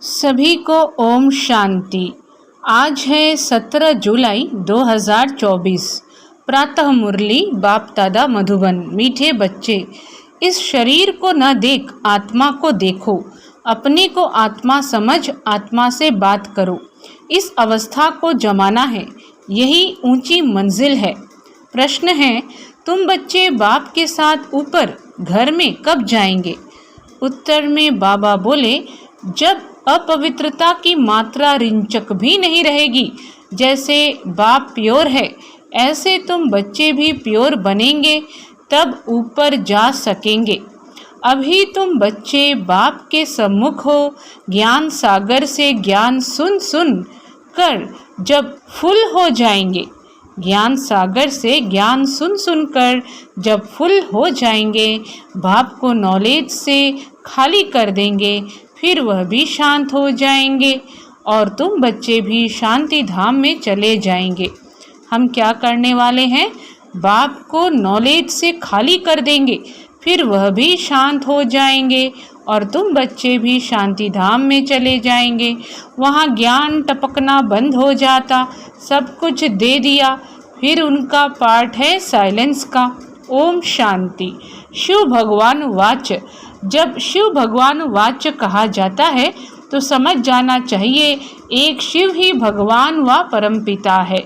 सभी को ओम शांति। आज है 17 जुलाई 2024। प्रातः मुरली बाप दादा मधुबन। मीठे बच्चे, इस शरीर को न देख आत्मा को देखो, अपने को आत्मा समझ आत्मा से बात करो। इस अवस्था को जमाना है, यही ऊंची मंजिल है। प्रश्न है, तुम बच्चे बाप के साथ ऊपर घर में कब जाएंगे? उत्तर में बाबा बोले, जब अपवित्रता की मात्रा रिंचक भी नहीं रहेगी। जैसे बाप प्योर है, ऐसे तुम बच्चे भी प्योर बनेंगे, तब ऊपर जा सकेंगे। अभी तुम बच्चे बाप के सम्मुख हो, ज्ञान सागर से ज्ञान सुन सुन कर जब फुल हो जाएंगे, ज्ञान सागर से ज्ञान सुन सुन कर जब फुल हो जाएंगे, बाप को नॉलेज से खाली कर देंगे, फिर वह भी शांत हो जाएंगे और तुम बच्चे भी शांति धाम में चले जाएंगे। हम क्या करने वाले हैं? बाप को नॉलेज से खाली कर देंगे, फिर वह भी शांत हो जाएंगे और तुम बच्चे भी शांति धाम में चले जाएंगे। वहाँ ज्ञान टपकना बंद हो जाता, सब कुछ दे दिया, फिर उनका पार्ट है साइलेंस का। ओम शांति। शिव भगवान वाच। जब शिव भगवान वाच कहा जाता है तो समझ जाना चाहिए एक शिव ही भगवान व परमपिता है।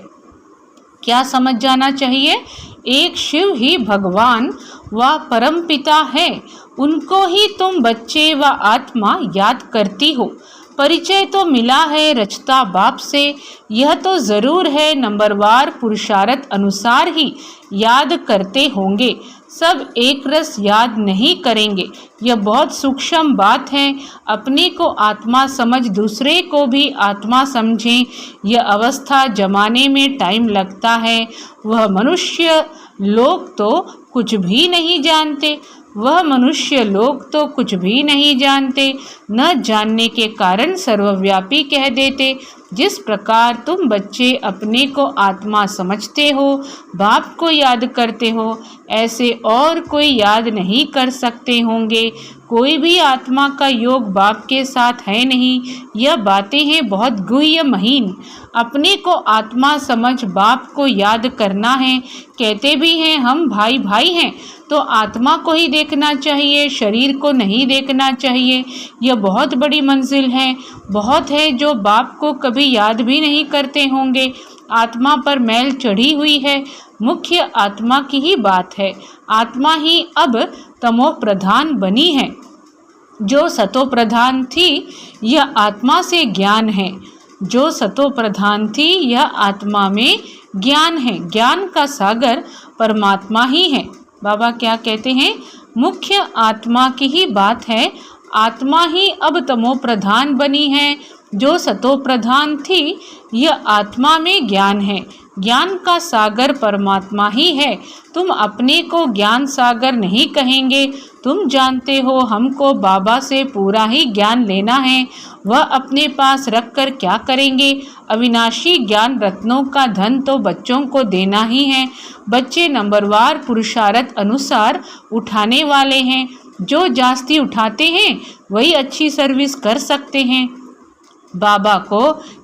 क्या समझ जाना चाहिए? एक शिव ही भगवान व परमपिता है। उनको ही तुम बच्चे व आत्मा याद करती हो। परिचय तो मिला है रचता बाप से, यह तो ज़रूर है नंबरवार पुरुषार्थ अनुसार ही याद करते होंगे। सब एक रस याद नहीं करेंगे, यह बहुत सूक्ष्म बात है। अपने को आत्मा समझ दूसरे को भी आत्मा समझें, यह अवस्था जमाने में टाइम लगता है। वह मनुष्य लोग तो कुछ भी नहीं जानते, वह मनुष्य लोग तो कुछ भी नहीं जानते, न जानने के कारण सर्वव्यापी कह देते। जिस प्रकार तुम बच्चे अपने को आत्मा समझते हो, बाप को याद करते हो, ऐसे और कोई याद नहीं कर सकते होंगे। कोई भी आत्मा का योग बाप के साथ है नहीं। यह बातें हैं बहुत गुह्य महीन। अपने को आत्मा समझ बाप को याद करना है। कहते भी हैं हम भाई भाई हैं, तो आत्मा को ही देखना चाहिए, शरीर को नहीं देखना चाहिए। यह बहुत बड़ी मंजिल है। बहुत है जो बाप को कभी याद भी नहीं करते होंगे। आत्मा पर मैल चढ़ी हुई है, मुख्य आत्मा की ही बात है। आत्मा ही अब तमो प्रधान बनी है। जो सतो प्रधान थी, यह आत्मा से ज्ञान है। जो सतो प्रधान थी, यह आत्मा में ज्ञान है। ज्ञान का सागर परमात्मा ही है। बाबा क्या कहते हैं? मुख्य आत्मा की ही बात है। आत्मा ही अब तमो प्रधान बनी है। जो सतो प्रधान थी, यह आत्मा में ज्ञान है। ज्ञान का सागर परमात्मा ही है। तुम अपने को ज्ञान सागर नहीं कहेंगे। तुम जानते हो हमको बाबा से पूरा ही ज्ञान लेना है। वह अपने पास रख कर क्या करेंगे? अविनाशी ज्ञान रत्नों का धन तो बच्चों को देना ही है। बच्चे नंबरवार पुरुषार्थ अनुसार उठाने वाले हैं। जो जास्ती उठाते हैं वही अच्छी सर्विस कर सकते हैं। बाबा को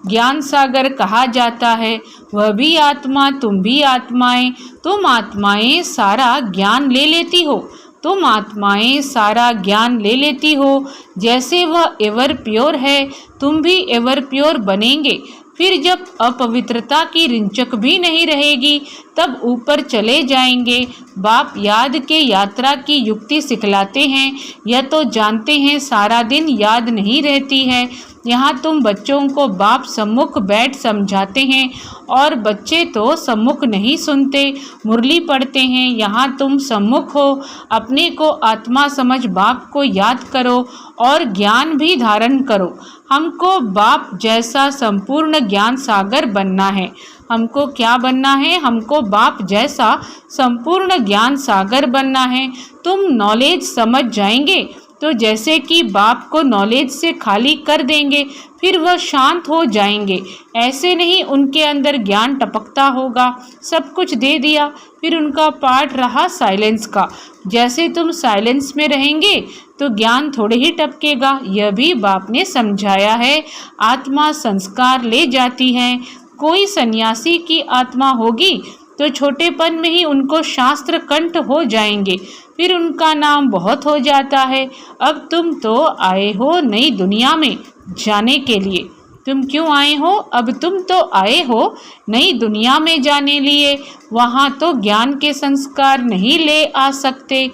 ज्ञान सागर कहा जाता है। वह भी आत्मा, तुम भी आत्माएं। तुम आत्माएं सारा ज्ञान ले लेती हो। तुम आत्माएं सारा ज्ञान ले लेती हो। जैसे वह एवर प्योर है, तुम भी एवर प्योर बनेंगे। फिर जब अपवित्रता की रिंचक भी नहीं रहेगी, तब ऊपर चले जाएंगे। बाप याद के यात्रा की युक्ति सिखलाते हैं। यह तो जानते हैं सारा दिन याद नहीं रहती है। यहाँ तुम बच्चों को बाप सम्मुख बैठ समझाते हैं और बच्चे तो सम्मुख नहीं सुनते, मुरली पढ़ते हैं। यहाँ तुम सम्मुख हो। अपने को आत्मा समझ बाप को याद करो और ज्ञान भी धारण करो। हमको बाप जैसा संपूर्ण ज्ञान सागर बनना है। हमको क्या बनना है? हमको बाप जैसा संपूर्ण ज्ञान सागर बनना है। तुम नॉलेज समझ जाएंगे तो जैसे कि बाप को नॉलेज से खाली कर देंगे फिर वह शांत हो जाएंगे, ऐसे नहीं उनके अंदर ज्ञान टपकता होगा। सब कुछ दे दिया फिर उनका पार्ट रहा साइलेंस का। जैसे तुम साइलेंस में रहेंगे तो ज्ञान थोड़े ही टपकेगा। यह भी बाप ने समझाया है। आत्मा संस्कार ले जाती है। कोई सन्यासी की आत्मा होगी तो छोटेपन में ही उनको शास्त्र कंठ हो जाएंगे, फिर उनका नाम बहुत हो जाता है। अब तुम तो आए हो नई दुनिया में जाने के लिए। तुम क्यों आए हो? अब तुम तो आए हो नई दुनिया में जाने लिए। वहाँ तो ज्ञान के संस्कार नहीं ले आ सकते,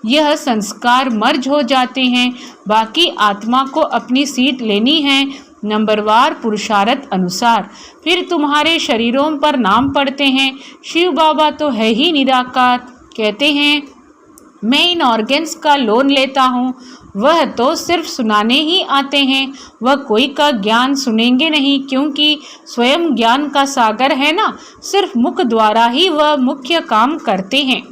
यह संस्कार मर्ज हो जाते हैं। बाकी आत्मा को अपनी सीट लेनी है नंबरवार पुरुषार्थ अनुसार। फिर तुम्हारे शरीरों पर नाम पड़ते हैं। शिव बाबा तो है ही निराकार। कहते हैं मैं इन ऑर्गन्स का लोन लेता हूँ। वह तो सिर्फ सुनाने ही आते हैं, वह कोई का ज्ञान सुनेंगे नहीं, क्योंकि स्वयं ज्ञान का सागर है ना। सिर्फ मुख द्वारा ही वह मुख्य काम करते हैं।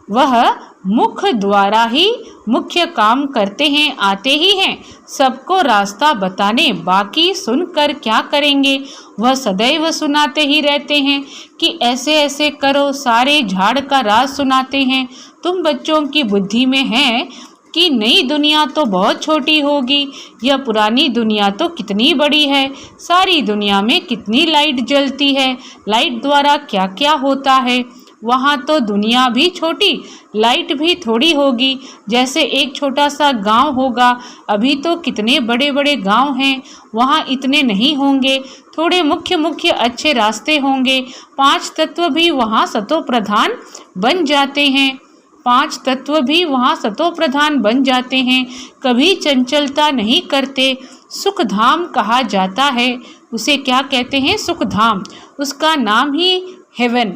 वह मुख द्वारा ही मुख्य काम करते हैं, आते ही हैं सबको रास्ता बताने। बाकी सुनकर क्या करेंगे? वह सदैव सुनाते ही रहते हैं कि ऐसे ऐसे करो, सारे झाड़ का राज सुनाते हैं। तुम बच्चों की बुद्धि में है कि नई दुनिया तो बहुत छोटी होगी, यह पुरानी दुनिया तो कितनी बड़ी है। सारी दुनिया में कितनी लाइट जलती है, लाइट द्वारा क्या क्या होता है। वहाँ तो दुनिया भी छोटी, लाइट भी थोड़ी होगी। जैसे एक छोटा सा गांव होगा, अभी तो कितने बड़े बड़े गांव हैं, वहाँ इतने नहीं होंगे। थोड़े मुख्य मुख्य अच्छे रास्ते होंगे। 5 तत्व भी वहाँ सतो प्रधान बन जाते हैं। 5 तत्व भी वहाँ सतो प्रधान बन जाते हैं। कभी चंचलता नहीं करते। सुख धाम कहा जाता है उसे। क्या कहते हैं? सुख धाम। उसका नाम ही हेवन।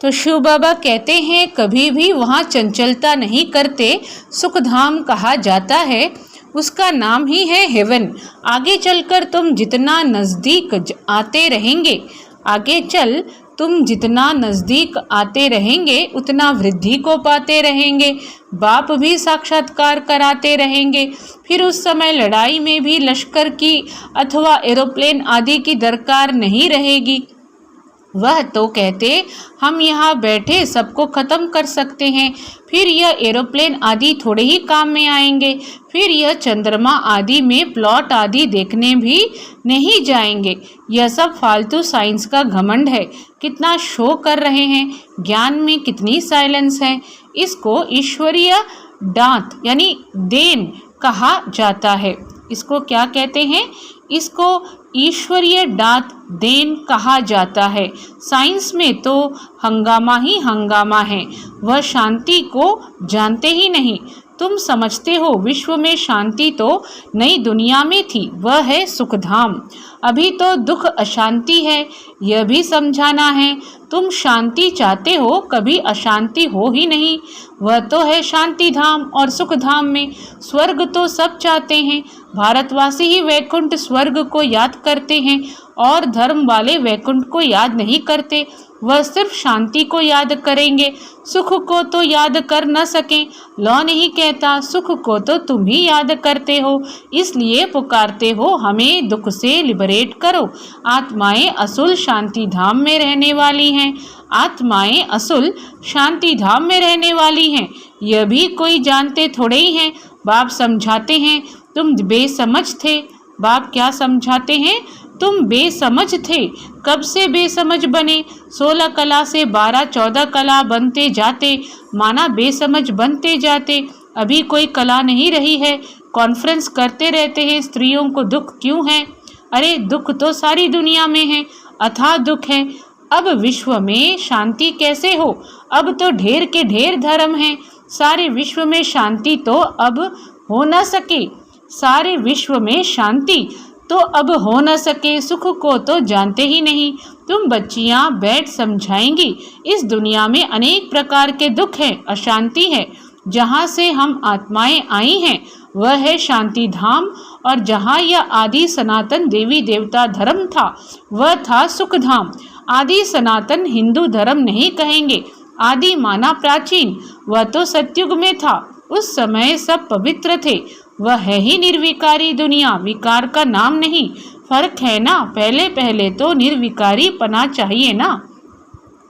तो शिव बाबा कहते हैं कभी भी वहाँ चंचलता नहीं करते, सुखधाम कहा जाता है, उसका नाम ही है हेवन। आगे चलकर तुम जितना नज़दीक आते रहेंगे, आगे चल तुम जितना नज़दीक आते रहेंगे उतना वृद्धि को पाते रहेंगे। बाप भी साक्षात्कार कराते रहेंगे। फिर उस समय लड़ाई में भी लश्कर की अथवा एरोप्लेन आदि की दरकार नहीं रहेगी। वह तो कहते हम यहाँ बैठे सबको ख़त्म कर सकते हैं। फिर यह एरोप्लेन आदि थोड़े ही काम में आएंगे। फिर यह चंद्रमा आदि में प्लॉट आदि देखने भी नहीं जाएंगे। यह सब फालतू साइंस का घमंड है। कितना शो कर रहे हैं, ज्ञान में कितनी साइलेंस है। इसको ईश्वरीय दांत यानी देन कहा जाता है। इसको क्या कहते हैं? इसको ईश्वरीय दांत देन कहा जाता है। साइंस में तो हंगामा ही हंगामा है। वह शांति को जानते ही नहीं। तुम समझते हो विश्व में शांति तो नई दुनिया में थी, वह है सुखधाम। अभी तो दुख अशांति है, यह भी समझाना है। तुम शांति चाहते हो, कभी अशांति हो ही नहीं। वह तो है शांति धाम। और सुख धाम में स्वर्ग तो सब चाहते हैं। भारतवासी ही वैकुंठ स्वर्ग को याद करते हैं और धर्म वाले वैकुंठ को याद नहीं करते। वह सिर्फ शांति को याद करेंगे, सुख को तो याद कर न सकें। लॉ नहीं कहता सुख को तो तुम ही याद करते हो, इसलिए पुकारते हो हमें दुख से लिबरेट करो। आत्माएं असुल शांति धाम में रहने वाली हैं। आत्माएं असुल शांति धाम में रहने वाली हैं। यह भी कोई जानते थोड़े ही हैं। बाप समझाते हैं तुम बेसमझ थे। बाप क्या समझाते हैं? तुम बेसमझ थे। कब से बेसमझ बने? 16 कला से 12-14 कला बनते जाते, माना बेसमझ बनते जाते। अभी कोई कला नहीं रही है। कॉन्फ्रेंस करते रहते हैं स्त्रियों को दुख क्यों है? अरे दुख तो सारी दुनिया में है, अथाह दुख है। अब विश्व में शांति कैसे हो? अब तो ढेर के ढेर धर्म हैं। सारे विश्व में शांति तो अब हो न सके। सारे विश्व में शांति तो अब हो न सके। सुख को तो जानते ही नहीं। तुम बच्चियां बैठ समझाएंगी। इस दुनिया में अनेक प्रकार के दुख हैं, अशांति है। जहाँ से हम आत्माएं आई हैं वह है शांति धाम, और जहाँ यह आदि सनातन देवी देवता धर्म था वह था सुख धाम। आदि सनातन हिंदू धर्म नहीं कहेंगे। आदि माना प्राचीन, वह तो सतयुग में था। उस समय सब पवित्र थे। वह है ही निर्विकारी दुनिया, विकार का नाम नहीं। फर्क है ना। पहले पहले तो निर्विकारी पना चाहिए ना।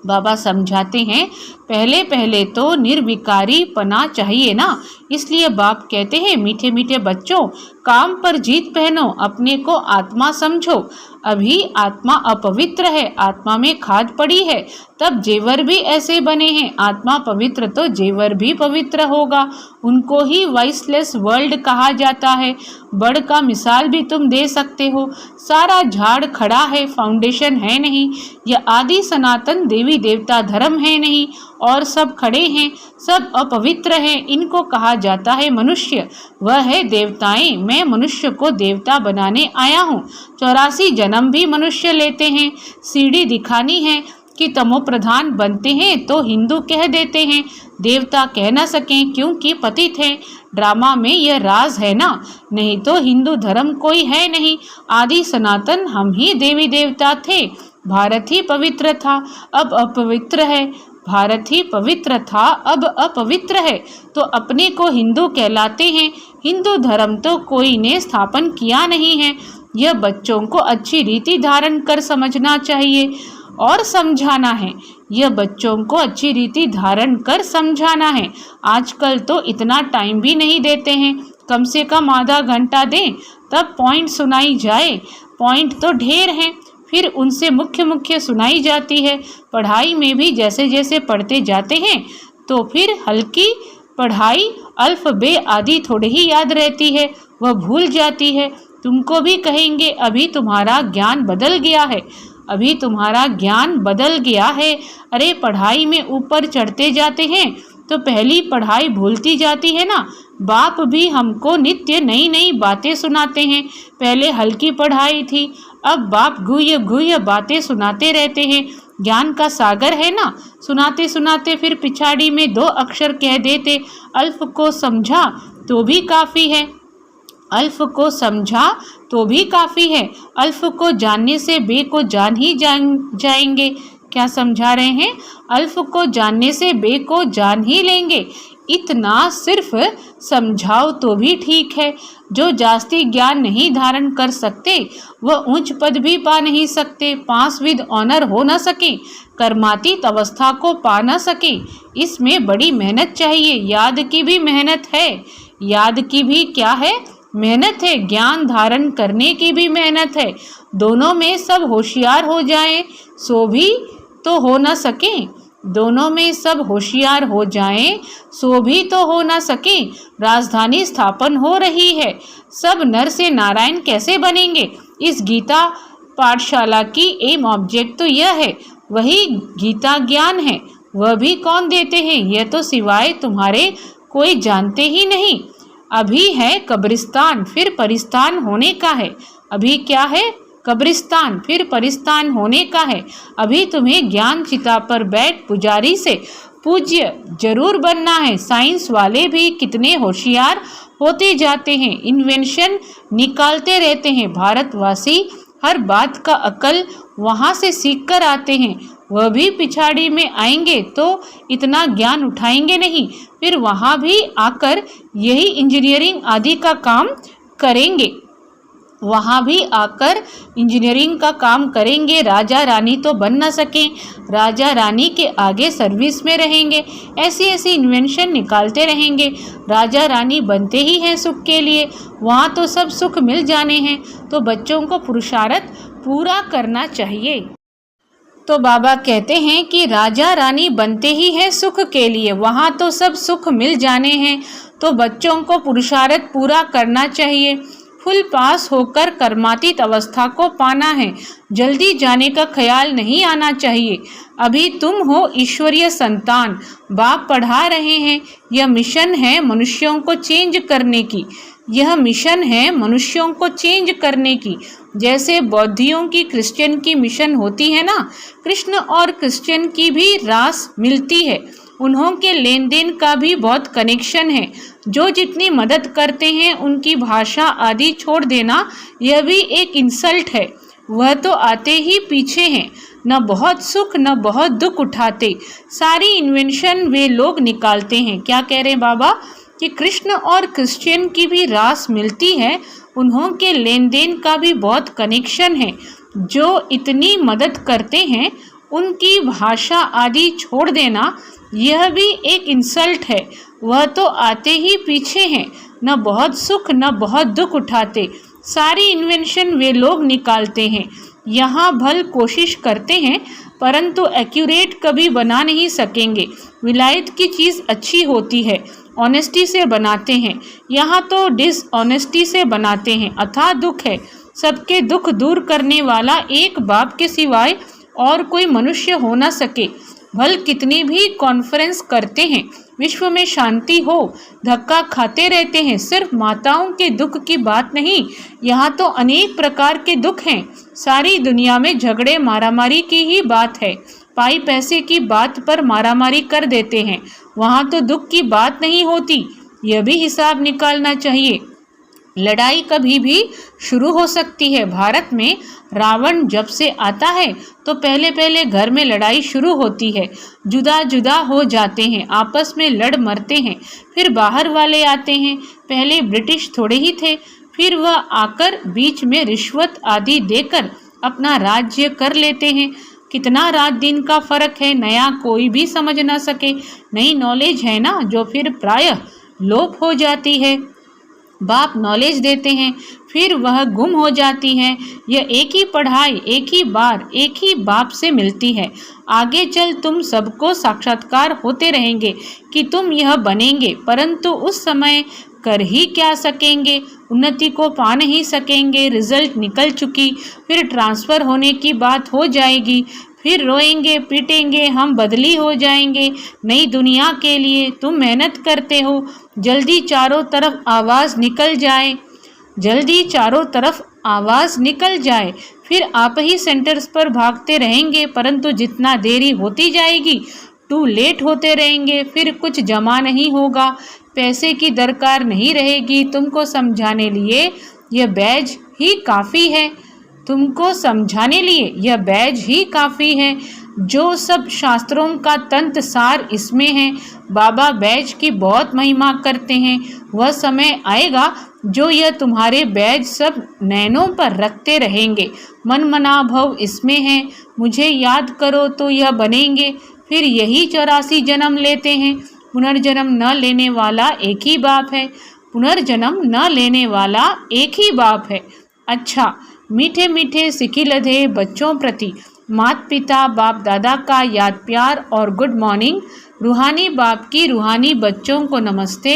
बाबा समझाते हैं, पहले पहले तो निर्विकारी पना चाहिए ना। इसलिए बाप कहते हैं, मीठे मीठे बच्चों, काम पर जीत पहनो, अपने को आत्मा समझो। अभी आत्मा अपवित्र है, आत्मा में खाद पड़ी है, तब जेवर भी ऐसे बने हैं। आत्मा पवित्र तो जेवर भी पवित्र होगा। उनको ही वाइसलेस वर्ल्ड कहा जाता है। बड़ का मिसाल भी तुम दे सकते हो। सारा झाड़ खड़ा है, फाउंडेशन है नहीं। यह आदि सनातन देवी देवता धर्म है नहीं, और सब खड़े हैं, सब अपवित्र हैं। इनको कहा जाता है मनुष्य, वह है देवताएं। मैं मनुष्य को देवता बनाने आया हूँ। 84 जन्म भी मनुष्य लेते हैं। सीढ़ी दिखानी है कि तमो प्रधान बनते हैं तो हिंदू कह देते हैं, देवता कह ना सकें क्योंकि पतित हैं। ड्रामा में यह राज है ना, नहीं तो हिंदू धर्म कोई है नहीं। आदि सनातन हम ही देवी देवता थे। भारत ही पवित्र था, अब अपवित्र है। भारत ही पवित्र था, अब अपवित्र है, तो अपने को हिंदू कहलाते हैं। हिंदू धर्म तो कोई ने स्थापन किया नहीं है। यह बच्चों को अच्छी रीति धारण कर समझना चाहिए और समझाना है। यह बच्चों को अच्छी रीति धारण कर समझाना है। आजकल तो इतना टाइम भी नहीं देते हैं। कम से कम आधा घंटा दें, तब पॉइंट सुनाई जाए। पॉइंट तो ढेर हैं, फिर उनसे मुख्य मुख्य सुनाई जाती है। पढ़ाई में भी जैसे जैसे पढ़ते जाते हैं तो फिर हल्की पढ़ाई अल्फ बे आदि थोड़ी ही याद रहती है, वह भूल जाती है। तुमको भी कहेंगे अभी तुम्हारा ज्ञान बदल गया है, अभी तुम्हारा ज्ञान बदल गया है। अरे पढ़ाई में ऊपर चढ़ते जाते हैं तो पहली पढ़ाई भूलती जाती है ना। बाप भी हमको नित्य नई नई बातें सुनाते हैं। पहले हल्की पढ़ाई थी, अब बाप गुह्य गुह्य बातें सुनाते रहते हैं। ज्ञान का सागर है ना। सुनाते सुनाते फिर पिछाड़ी में 2 अक्षर कह देते, अल्फ को समझा तो भी काफ़ी है। अल्फ को समझा तो भी काफ़ी है। अल्फ को जानने से बे को जान ही जाएंगे। क्या समझा रहे हैं? अल्फ को जानने से बे को जान ही लेंगे। इतना सिर्फ समझाओ तो भी ठीक है। जो जास्ती ज्ञान नहीं धारण कर सकते वह उच्च पद भी पा नहीं सकते, पास विद ऑनर हो न सके, कर्मातीत अवस्था को पा न सके। इसमें बड़ी मेहनत चाहिए। याद की भी मेहनत है। याद की भी क्या है? मेहनत है। ज्ञान धारण करने की भी मेहनत है। दोनों में सब होशियार हो जाएं सो भी तो हो न सके। दोनों में सब होशियार हो जाएं सो भी तो हो ना सके। राजधानी स्थापन हो रही है, सब नर से नारायण कैसे बनेंगे? इस गीता पाठशाला की एम ऑब्जेक्ट तो यह है। वही गीता ज्ञान है। वह भी कौन देते हैं? यह तो सिवाय तुम्हारे कोई जानते ही नहीं। अभी है कब्रिस्तान, फिर परिस्तान होने का है। अभी क्या है? कब्रिस्तान, फिर परिस्तान होने का है। अभी तुम्हें ज्ञान चिता पर बैठ पुजारी से पूज्य जरूर बनना है। साइंस वाले भी कितने होशियार होते जाते हैं, इन्वेंशन निकालते रहते हैं। भारतवासी हर बात का अकल वहाँ से सीख कर आते हैं। वह भी पिछाड़ी में आएंगे तो इतना ज्ञान उठाएंगे नहीं, फिर वहाँ भी आकर यही इंजीनियरिंग आदि का काम करेंगे। वहाँ भी आकर इंजीनियरिंग का काम करेंगे। राजा रानी तो बन ना सकें, राजा रानी के आगे सर्विस में रहेंगे। ऐसी ऐसी इन्वेंशन निकालते रहेंगे। राजा रानी बनते ही हैं सुख के लिए, वहाँ तो सब सुख मिल जाने हैं। तो बच्चों को पुरुषार्थ पूरा करना चाहिए। तो बाबा कहते हैं कि राजा रानी बनते ही हैं सुख के लिए, वहाँ तो सब सुख मिल जाने हैं। तो बच्चों को पुरुषार्थ पूरा करना चाहिए। फुल पास होकर कर्मातीत अवस्था को पाना है। जल्दी जाने का ख्याल नहीं आना चाहिए। अभी तुम हो ईश्वरीय संतान, बाप पढ़ा रहे हैं। यह मिशन है मनुष्यों को चेंज करने की। यह मिशन है मनुष्यों को चेंज करने की। जैसे बौद्धियों की क्रिश्चियन की मिशन होती है ना, कृष्ण और क्रिश्चियन की भी रास मिलती है। उन्हों के लेन देन का भी बहुत कनेक्शन है। जो जितनी मदद करते हैं उनकी भाषा आदि छोड़ देना यह भी एक इंसल्ट है। वह तो आते ही पीछे हैं, न बहुत सुख न बहुत दुख उठाते। सारी इन्वेंशन वे लोग निकालते हैं। क्या कह रहे हैं बाबा? कि कृष्ण और क्रिश्चियन की भी रास मिलती है, उन्हों के लेन देन का भी बहुत कनेक्शन है। जो इतनी मदद करते हैं उनकी भाषा आदि छोड़ देना यह भी एक इंसल्ट है। वह तो आते ही पीछे हैं, न बहुत सुख न बहुत दुख उठाते, सारी इन्वेंशन वे लोग निकालते हैं। यहाँ भल कोशिश करते हैं परंतु एक्यूरेट कभी बना नहीं सकेंगे। विलायत की चीज़ अच्छी होती है, ऑनेस्टी से बनाते हैं, यहाँ तो डिसऑनेस्टी से बनाते हैं। अथाह दुख है, सबके दुख दूर करने वाला एक बाप के सिवाय और कोई मनुष्य हो न सके। भल कितनी भी कॉन्फ्रेंस करते हैं, विश्व में शांति हो, धक्का खाते रहते हैं। सिर्फ माताओं के दुख की बात नहीं, यहाँ तो अनेक प्रकार के दुख हैं। सारी दुनिया में झगड़े मारामारी की ही बात है, पाई पैसे की बात पर मारामारी कर देते हैं, वहाँ तो दुख की बात नहीं होती। यह भी हिसाब निकालना चाहिए। लड़ाई कभी भी शुरू हो सकती है। भारत में रावण जब से आता है तो पहले पहले घर में लड़ाई शुरू होती है, जुदा जुदा हो जाते हैं, आपस में लड़ मरते हैं। फिर बाहर वाले आते हैं, पहले ब्रिटिश थोड़े ही थे, फिर वह आकर बीच में रिश्वत आदि देकर अपना राज्य कर लेते हैं। कितना रात दिन का फर्क है, नया कोई भी समझ ना सके। नई नॉलेज है ना जो फिर प्रायः लोप हो जाती है। बाप नॉलेज देते हैं, फिर वह गुम हो जाती है। यह एक ही पढ़ाई एक ही बार एक ही बाप से मिलती है। आगे चल तुम सबको साक्षात्कार होते रहेंगे कि तुम यह बनेंगे, परंतु उस समय कर ही क्या सकेंगे, उन्नति को पा नहीं सकेंगे। रिजल्ट निकल चुकी, फिर ट्रांसफ़र होने की बात हो जाएगी, फिर रोएंगे पीटेंगे, हम बदली हो जाएंगे नई दुनिया के लिए। तुम मेहनत करते हो, जल्दी चारों तरफ आवाज़ निकल जाए, जल्दी चारों तरफ आवाज़ निकल जाए, फिर आप ही सेंटर्स पर भागते रहेंगे, परंतु जितना देरी होती जाएगी टू लेट होते रहेंगे, फिर कुछ जमा नहीं होगा, पैसे की दरकार नहीं रहेगी। तुमको समझाने लिए यह बैज ही काफ़ी है, तुमको समझाने लिए यह बैज ही काफ़ी है। जो सब शास्त्रों का तंत्र सार इसमें है। बाबा बैज की बहुत महिमा करते हैं। वह समय आएगा जो यह तुम्हारे बैज सब नैनों पर रखते रहेंगे। मन मना भव इसमें है, मुझे याद करो तो यह बनेंगे। फिर यही 84 जन्म लेते हैं। पुनर्जन्म न लेने वाला एक ही बाप है, पुनर्जन्म न लेने वाला एक ही बाप है। अच्छा, मीठे मीठे सिखी लधे बच्चों प्रति माता पिता बाप दादा का याद प्यार और गुड मॉर्निंग। रूहानी बाप की रूहानी बच्चों को नमस्ते।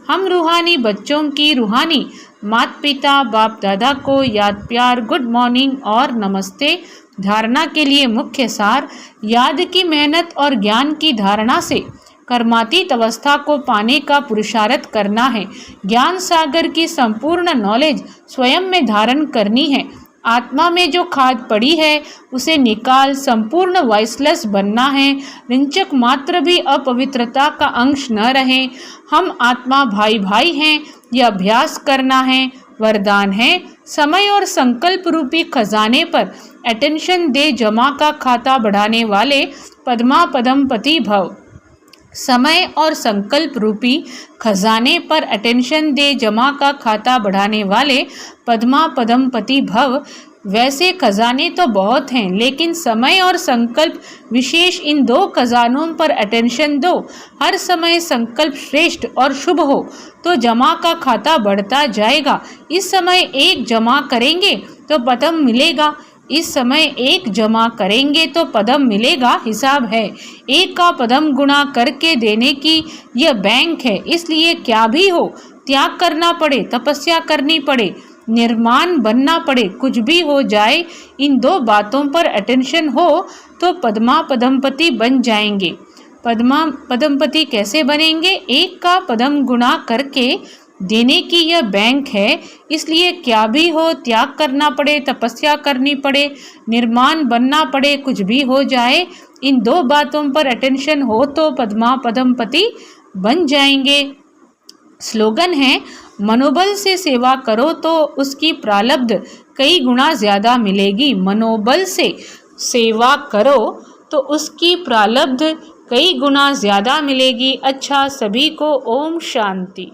हम रूहानी बच्चों की रूहानी माता पिता बाप दादा को याद प्यार गुड मॉर्निंग और नमस्ते। धारणा के लिए मुख्य सार, याद की मेहनत और ज्ञान की धारणा से कर्मातीत अवस्था को पाने का पुरुषार्थ करना है। ज्ञान सागर की संपूर्ण नॉलेज स्वयं में धारण करनी है। आत्मा में जो खाद पड़ी है उसे निकाल संपूर्ण वॉइसलेस बनना है। रिंचक मात्र भी अपवित्रता का अंश न रहे। हम आत्मा भाई भाई हैं, यह अभ्यास करना है। वरदान है, समय और संकल्प रूपी खजाने पर अटेंशन दे, जमा का खाता बढ़ाने वाले पद्मा पदमपति भव। समय और संकल्प रूपी खजाने पर अटेंशन दे, जमा का खाता बढ़ाने वाले पद्मा पदमपति भव। वैसे खजाने तो बहुत हैं, लेकिन समय और संकल्प विशेष, इन दो खजानों पर अटेंशन दो। हर समय संकल्प श्रेष्ठ और शुभ हो तो जमा का खाता बढ़ता जाएगा। इस समय एक जमा करेंगे तो पदम मिलेगा, इस समय एक जमा करेंगे तो पदम मिलेगा। हिसाब है, एक का पदम गुणा करके देने की यह बैंक है। इसलिए क्या भी हो, त्याग करना पड़े, तपस्या करनी पड़े, निर्माण बनना पड़े, कुछ भी हो जाए, इन दो बातों पर अटेंशन हो तो पद्मा पदमपति बन जाएंगे। पद्मा पदमपति कैसे बनेंगे? एक का पदम गुणा करके देने की यह बैंक है। इसलिए क्या भी हो, त्याग करना पड़े, तपस्या करनी पड़े, निर्माण बनना पड़े, कुछ भी हो जाए, इन दो बातों पर अटेंशन हो तो पद्मा पदमपति बन जाएंगे। स्लोगन है, मनोबल से सेवा करो तो उसकी प्रालब्ध कई गुना ज़्यादा मिलेगी। मनोबल से सेवा करो तो उसकी प्रालब्ध कई गुना ज़्यादा मिलेगी। अच्छा, सभी को ओम शांति।